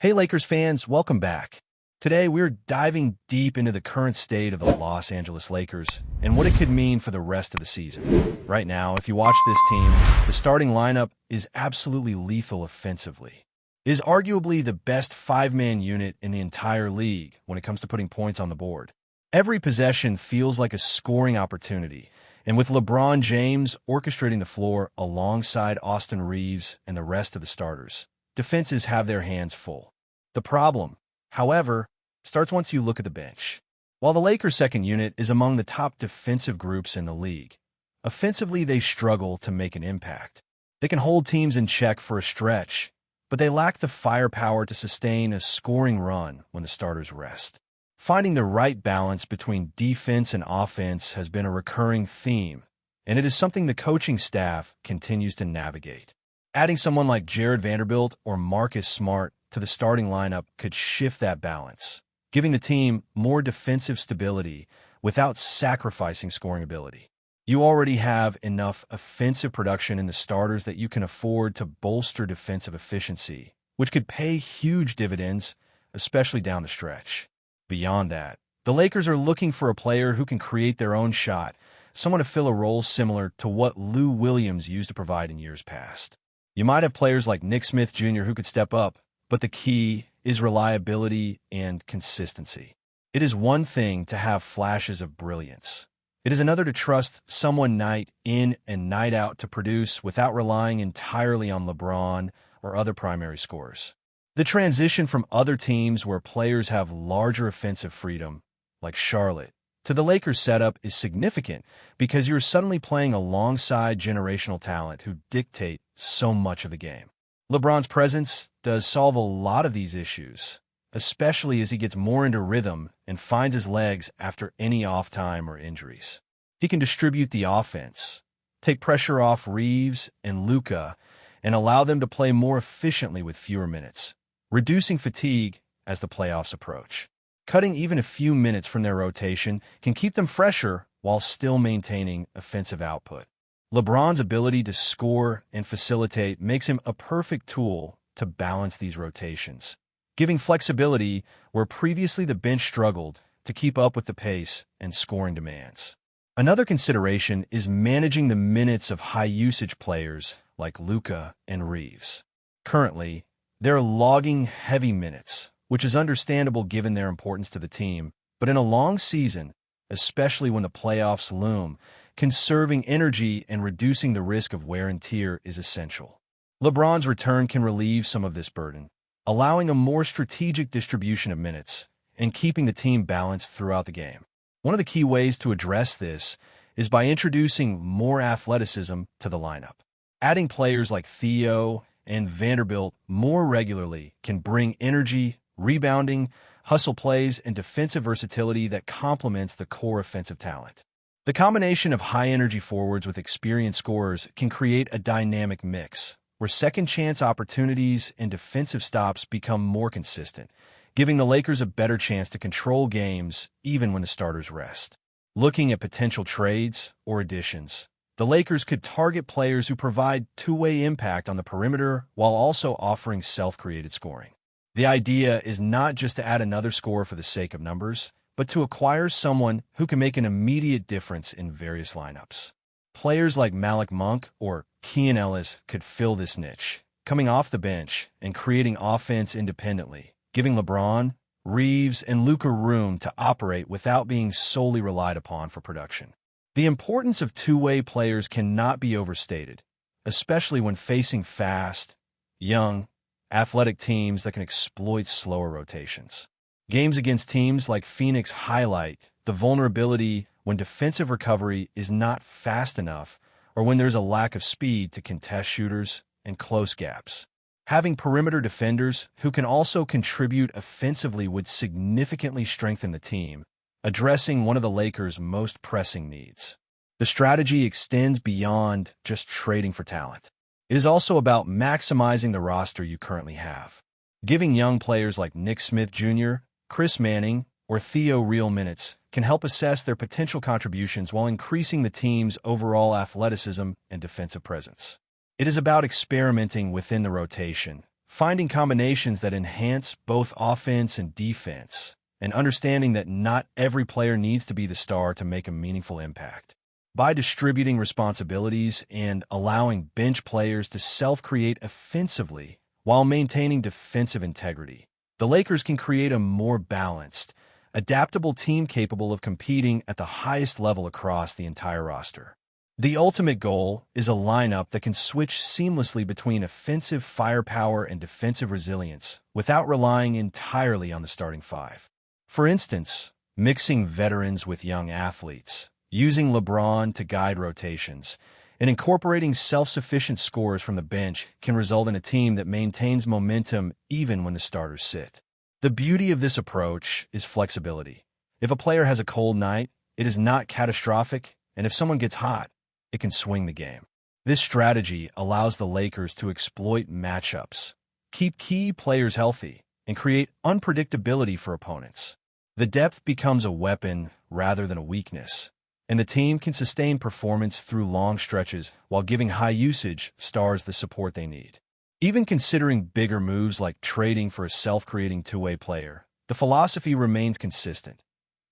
Hey Lakers fans, welcome back. Today we're diving deep into the current state of the Los Angeles Lakers and what it could mean for the rest of the season. Right now, if you watch this team, the starting lineup is absolutely lethal offensively. It is arguably the best five-man unit in the entire league when it comes to putting points on the board. Every possession feels like a scoring opportunity, and with LeBron James orchestrating the floor alongside Austin Reeves and the rest of the starters, defenses have their hands full. The problem, however, starts once you look at the bench. While the Lakers' second unit is among the top defensive groups in the league, offensively they struggle to make an impact. They can hold teams in check for a stretch, but they lack the firepower to sustain a scoring run when the starters rest. Finding the right balance between defense and offense has been a recurring theme, and it is something the coaching staff continues to navigate. Adding someone like Jared Vanderbilt or Marcus Smart to the starting lineup could shift that balance, giving the team more defensive stability without sacrificing scoring ability. You already have enough offensive production in the starters that you can afford to bolster defensive efficiency, which could pay huge dividends, especially down the stretch. Beyond that, the Lakers are looking for a player who can create their own shot, someone to fill a role similar to what Lou Williams used to provide in years past. You might have players like Nick Smith Jr. who could step up, but the key is reliability and consistency. It is one thing to have flashes of brilliance. It is another to trust someone night in and night out to produce without relying entirely on LeBron or other primary scorers. The transition from other teams where players have larger offensive freedom, like Charlotte, to the Lakers setup is significant because you're suddenly playing alongside generational talent who dictate so much of the game. LeBron's presence does solve a lot of these issues, especially as he gets more into rhythm and finds his legs after any off time or injuries. He can distribute the offense, take pressure off Reeves and Luka, and allow them to play more efficiently with fewer minutes, reducing fatigue as the playoffs approach. Cutting even a few minutes from their rotation can keep them fresher while still maintaining offensive output. LeBron's ability to score and facilitate makes him a perfect tool to balance these rotations, giving flexibility where previously the bench struggled to keep up with the pace and scoring demands. Another consideration is managing the minutes of high-usage players like Luka and Reeves. Currently, they're logging heavy minutes, which is understandable given their importance to the team, but in a long season, especially when the playoffs loom, conserving energy and reducing the risk of wear and tear is essential. LeBron's return can relieve some of this burden, allowing a more strategic distribution of minutes and keeping the team balanced throughout the game. One of the key ways to address this is by introducing more athleticism to the lineup. Adding players like Theo and Vanderbilt more regularly can bring energy, rebounding, hustle plays, and defensive versatility that complements the core offensive talent. The combination of high-energy forwards with experienced scorers can create a dynamic mix, where second-chance opportunities and defensive stops become more consistent, giving the Lakers a better chance to control games even when the starters rest. Looking at potential trades or additions, the Lakers could target players who provide two-way impact on the perimeter while also offering self-created scoring. The idea is not just to add another scorer for the sake of numbers, but to acquire someone who can make an immediate difference in various lineups. Players like Malik Monk or Keon Ellis could fill this niche, coming off the bench and creating offense independently, giving LeBron, Reeves, and Luka room to operate without being solely relied upon for production. The importance of two-way players cannot be overstated, especially when facing fast, young, athletic teams that can exploit slower rotations. Games against teams like Phoenix highlight the vulnerability when defensive recovery is not fast enough or when there's a lack of speed to contest shooters and close gaps. Having perimeter defenders who can also contribute offensively would significantly strengthen the team, addressing one of the Lakers' most pressing needs. The strategy extends beyond just trading for talent. It is also about maximizing the roster you currently have. Giving young players like Nick Smith Jr., Chris Manning, or Theo real minutes can help assess their potential contributions while increasing the team's overall athleticism and defensive presence. It is about experimenting within the rotation, finding combinations that enhance both offense and defense, and understanding that not every player needs to be the star to make a meaningful impact. By distributing responsibilities and allowing bench players to self-create offensively while maintaining defensive integrity, the Lakers can create a more balanced, adaptable team capable of competing at the highest level across the entire roster. The ultimate goal is a lineup that can switch seamlessly between offensive firepower and defensive resilience without relying entirely on the starting five. For instance, mixing veterans with young athletes, using LeBron to guide rotations, and incorporating self-sufficient scorers from the bench can result in a team that maintains momentum even when the starters sit. The beauty of this approach is flexibility. If a player has a cold night, it is not catastrophic, and if someone gets hot, it can swing the game. This strategy allows the Lakers to exploit matchups, keep key players healthy, and create unpredictability for opponents. The depth becomes a weapon rather than a weakness, and the team can sustain performance through long stretches while giving high-usage stars the support they need. Even considering bigger moves like trading for a self-creating two-way player, the philosophy remains consistent.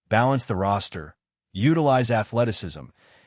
Balance the roster, utilize athleticism,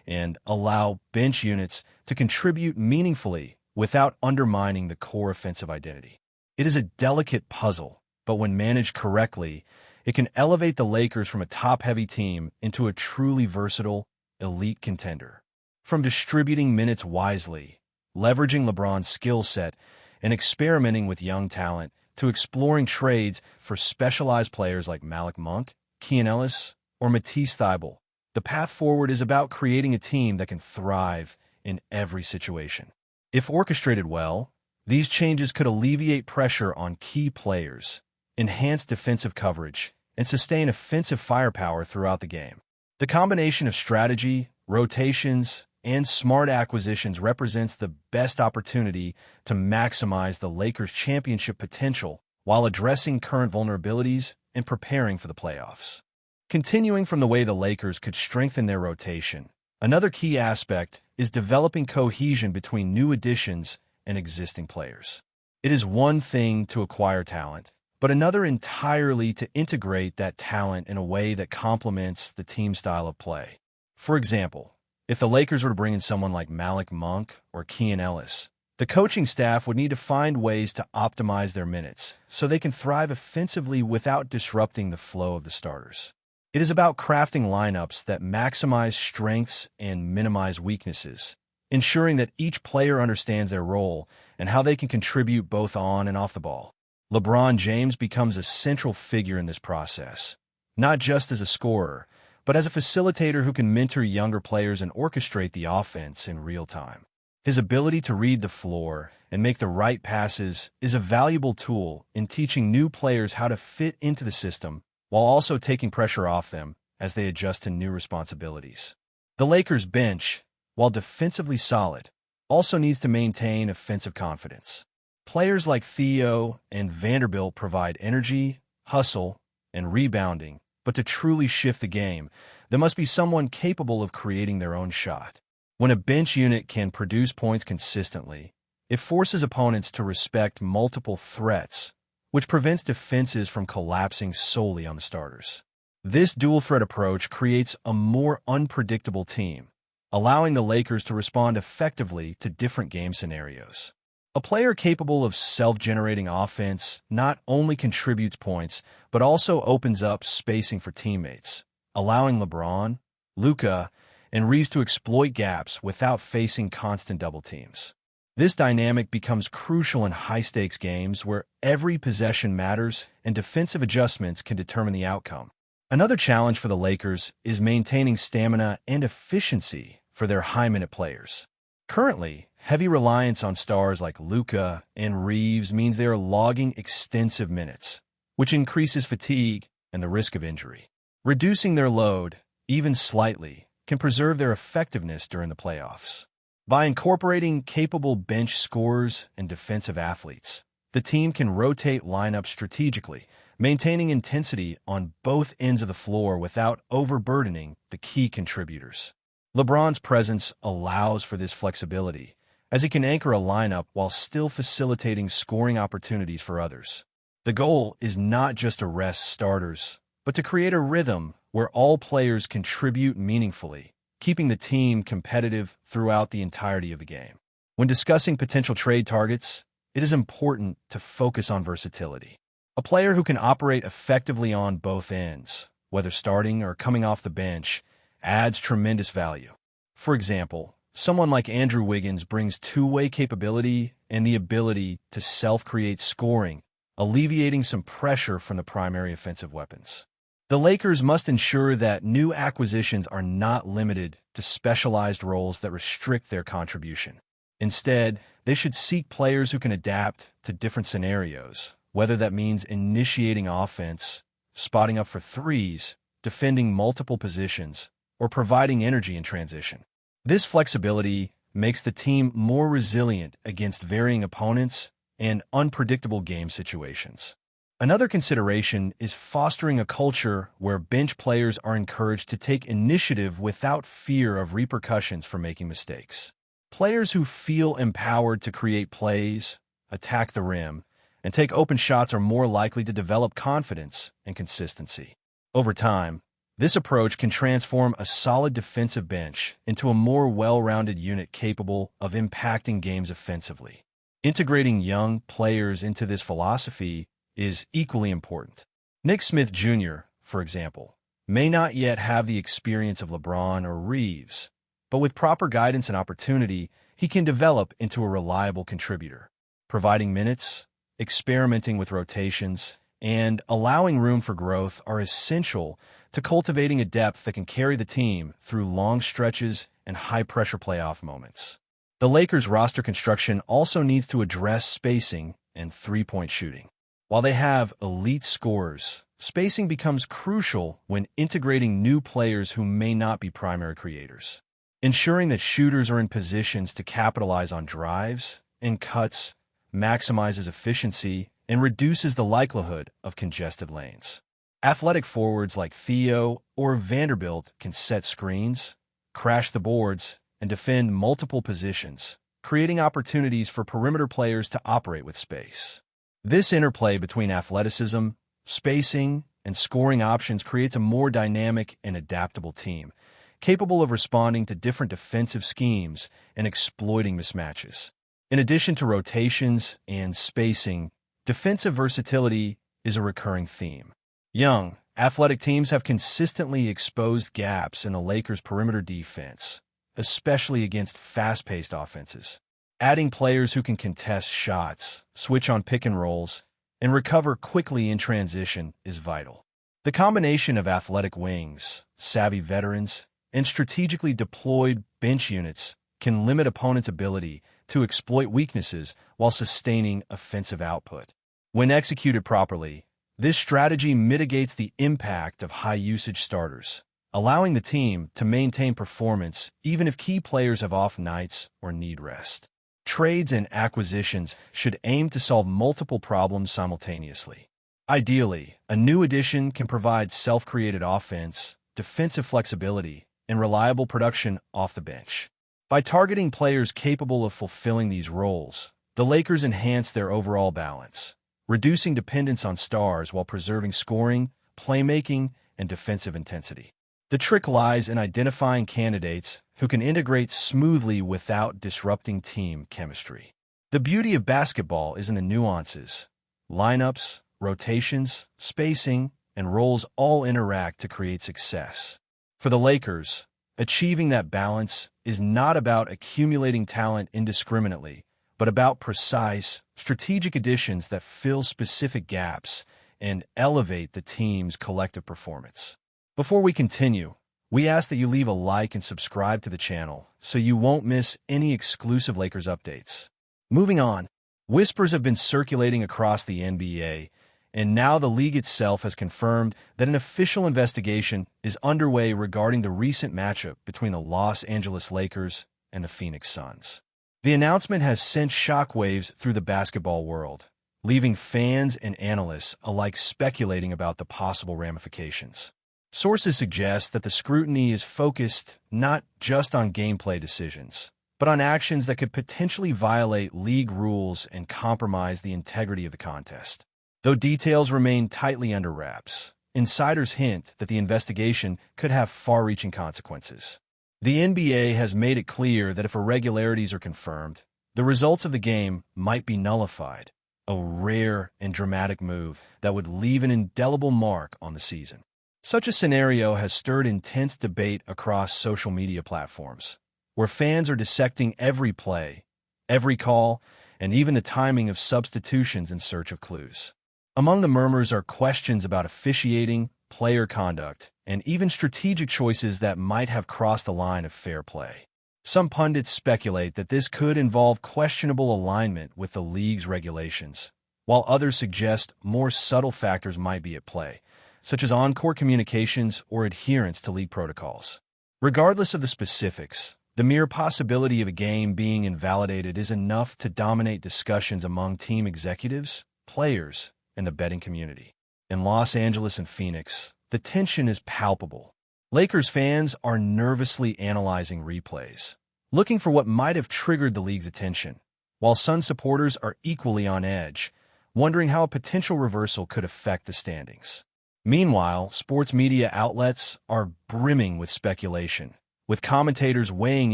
and allow bench units to contribute meaningfully without undermining the core offensive identity. It is a delicate puzzle, but when managed correctly, it can elevate the Lakers from a top-heavy team into a truly versatile, elite contender. From distributing minutes wisely, leveraging LeBron's skill set, and experimenting with young talent, to exploring trades for specialized players like Malik Monk, Keon Ellis, or Matisse Thybulle, the path forward is about creating a team that can thrive in every situation. If orchestrated well, these changes could alleviate pressure on key players, enhance defensive coverage, and sustain offensive firepower throughout the game. The combination of strategy, rotations, and smart acquisitions represents the best opportunity to maximize the Lakers' championship potential while addressing current vulnerabilities and preparing for the playoffs. Continuing from the way the Lakers could strengthen their rotation, another key aspect is developing cohesion between new additions and existing players. It is one thing to acquire talent, but another entirely to integrate that talent in a way that complements the team style of play. For example, if the Lakers were to bring in someone like Malik Monk or Keon Ellis, the coaching staff would need to find ways to optimize their minutes so they can thrive offensively without disrupting the flow of the starters. It is about crafting lineups that maximize strengths and minimize weaknesses, ensuring that each player understands their role and how they can contribute both on and off the ball. LeBron James becomes a central figure in this process, not just as a scorer, but as a facilitator who can mentor younger players and orchestrate the offense in real time. His ability to read the floor and make the right passes is a valuable tool in teaching new players how to fit into the system while also taking pressure off them as they adjust to new responsibilities. The Lakers bench, while defensively solid, also needs to maintain offensive confidence. Players like Theo and Vanderbilt provide energy, hustle, and rebounding, but to truly shift the game, there must be someone capable of creating their own shot. When a bench unit can produce points consistently, it forces opponents to respect multiple threats, which prevents defenses from collapsing solely on the starters. This dual-threat approach creates a more unpredictable team, allowing the Lakers to respond effectively to different game scenarios. A player capable of self-generating offense not only contributes points, but also opens up spacing for teammates, allowing LeBron, Luka, and Reeves to exploit gaps without facing constant double teams. This dynamic becomes crucial in high-stakes games where every possession matters and defensive adjustments can determine the outcome. Another challenge for the Lakers is maintaining stamina and efficiency for their high-minute players. Currently, heavy reliance on stars like Luka and Reeves means they are logging extensive minutes, which increases fatigue and the risk of injury. Reducing their load, even slightly, can preserve their effectiveness during the playoffs. By incorporating capable bench scorers and defensive athletes, the team can rotate lineups strategically, maintaining intensity on both ends of the floor without overburdening the key contributors. LeBron's presence allows for this flexibility, as he can anchor a lineup while still facilitating scoring opportunities for others. The goal is not just to rest starters, but to create a rhythm where all players contribute meaningfully, keeping the team competitive throughout the entirety of the game. When discussing potential trade targets, it is important to focus on versatility. A player who can operate effectively on both ends, whether starting or coming off the bench, adds tremendous value. For example, someone like Andrew Wiggins brings two-way capability and the ability to self-create scoring, alleviating some pressure from the primary offensive weapons. The Lakers must ensure that new acquisitions are not limited to specialized roles that restrict their contribution. Instead, they should seek players who can adapt to different scenarios, whether that means initiating offense, spotting up for threes, defending multiple positions, or providing energy in transition. This flexibility makes the team more resilient against varying opponents and unpredictable game situations. Another consideration is fostering a culture where bench players are encouraged to take initiative without fear of repercussions for making mistakes. Players who feel empowered to create plays, attack the rim, and take open shots are more likely to develop confidence and consistency. Over time, this approach can transform a solid defensive bench into a more well-rounded unit capable of impacting games offensively. Integrating young players into this philosophy is equally important. Nick Smith Jr., for example, may not yet have the experience of LeBron or Reeves, but with proper guidance and opportunity, he can develop into a reliable contributor. Providing minutes, experimenting with rotations, and allowing room for growth are essential to cultivating a depth that can carry the team through long stretches and high-pressure playoff moments. The Lakers' roster construction also needs to address spacing and three-point shooting. While they have elite scorers, spacing becomes crucial when integrating new players who may not be primary creators. Ensuring that shooters are in positions to capitalize on drives and cuts maximizes efficiency and reduces the likelihood of congested lanes. Athletic forwards like Theo or Vanderbilt can set screens, crash the boards, and defend multiple positions, creating opportunities for perimeter players to operate with space. This interplay between athleticism, spacing, and scoring options creates a more dynamic and adaptable team, capable of responding to different defensive schemes and exploiting mismatches. In addition to rotations and spacing, defensive versatility is a recurring theme. Young, athletic teams have consistently exposed gaps in the Lakers' perimeter defense, especially against fast-paced offenses. Adding players who can contest shots, switch on pick and rolls, and recover quickly in transition is vital. The combination of athletic wings, savvy veterans, and strategically deployed bench units can limit opponents' ability to exploit weaknesses while sustaining offensive output. When executed properly, this strategy mitigates the impact of high-usage starters, allowing the team to maintain performance even if key players have off nights or need rest. Trades and acquisitions should aim to solve multiple problems simultaneously. Ideally, a new addition can provide self-created offense, defensive flexibility, and reliable production off the bench. By targeting players capable of fulfilling these roles, the Lakers enhance their overall balance, reducing dependence on stars while preserving scoring, playmaking, and defensive intensity. The trick lies in identifying candidates who can integrate smoothly without disrupting team chemistry. The beauty of basketball is in the nuances. Lineups, rotations, spacing, and roles all interact to create success. For the Lakers, achieving that balance is not about accumulating talent indiscriminately, but about precise, strategic additions that fill specific gaps and elevate the team's collective performance. Before we continue, we ask that you leave a like and subscribe to the channel so you won't miss any exclusive Lakers updates. Moving on, whispers have been circulating across the NBA, and now the league itself has confirmed that an official investigation is underway regarding the recent matchup between the Los Angeles Lakers and the Phoenix Suns. The announcement has sent shockwaves through the basketball world, leaving fans and analysts alike speculating about the possible ramifications. Sources suggest that the scrutiny is focused not just on gameplay decisions, but on actions that could potentially violate league rules and compromise the integrity of the contest. Though details remain tightly under wraps, insiders hint that the investigation could have far-reaching consequences. The NBA has made it clear that if irregularities are confirmed, the results of the game might be nullified, a rare and dramatic move that would leave an indelible mark on the season. Such a scenario has stirred intense debate across social media platforms, where fans are dissecting every play, every call, and even the timing of substitutions in search of clues. Among the murmurs are questions about officiating, player conduct, and even strategic choices that might have crossed the line of fair play. Some pundits speculate that this could involve questionable alignment with the league's regulations, while others suggest more subtle factors might be at play, such as on-court communications or adherence to league protocols. Regardless of the specifics, the mere possibility of a game being invalidated is enough to dominate discussions among team executives, players, and the betting community. In Los Angeles and Phoenix, the tension is palpable. Lakers fans are nervously analyzing replays, looking for what might have triggered the league's attention, while Suns supporters are equally on edge, wondering how a potential reversal could affect the standings. Meanwhile, sports media outlets are brimming with speculation, with commentators weighing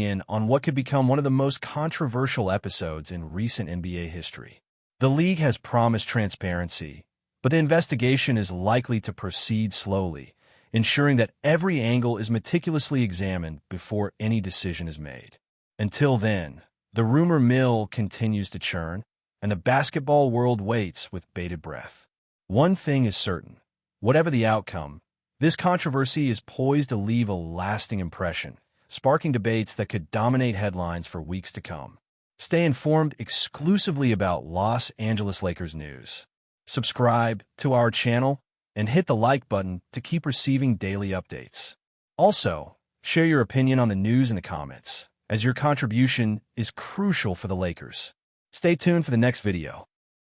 in on what could become one of the most controversial episodes in recent NBA history. The league has promised transparency, but the investigation is likely to proceed slowly, ensuring that every angle is meticulously examined before any decision is made. Until then, the rumor mill continues to churn, and the basketball world waits with bated breath. One thing is certain: whatever the outcome, this controversy is poised to leave a lasting impression, sparking debates that could dominate headlines for weeks to come. Stay informed exclusively about Los Angeles Lakers news. Subscribe to our channel and hit the like button to keep receiving daily updates. Also, share your opinion on the news in the comments, as your contribution is crucial for the Lakers. Stay tuned for the next video.